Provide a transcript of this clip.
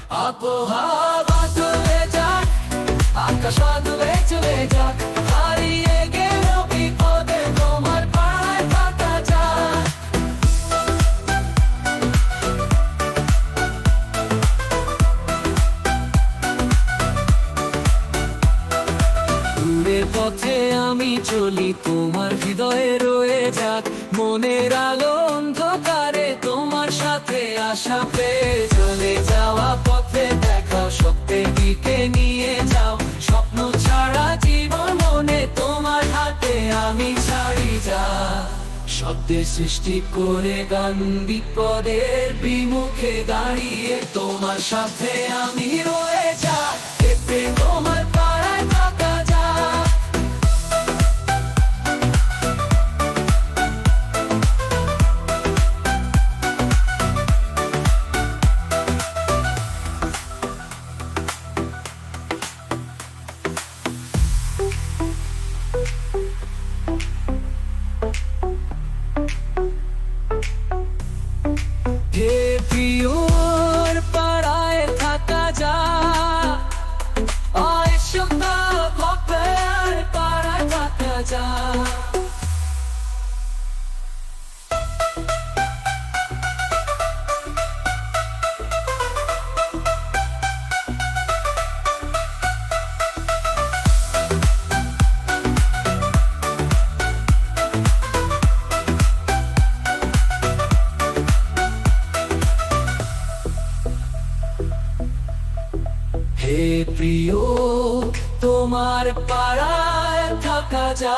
আবহাওয়া চলে যাক, আকাশ বাদলে চলে যাক, হারিয়ে গেল বিপদে তোমার পাড়ায় থাকা যাক। দূরের পথে আমি চলি, তোমার হৃদয়ে রয়ে যাক, মনের আলো অন্ধকারে তোমার সাথে আশা পেয়ে চলে যাওয়া পথে দেখাও, সত্যের দিকে নিয়ে যাও, স্বপ্ন ছাড়া জীবন মনে তোমার হাতে আমি ছাড়ি যা। শব্দের সৃষ্টি করে গান, বিপদের বিমুখে দাঁড়িয়ে তোমার সাথে আমি রয়ে যা, এতে তোমার পাড়ায় থাকা যা। হে প্রিয়র পাড়ায় থাকা যা, অসুখা ভক্তের পাড়ায় থাকা যা। হে প্রিয়, তোমার পাড়ায় থাকা যা।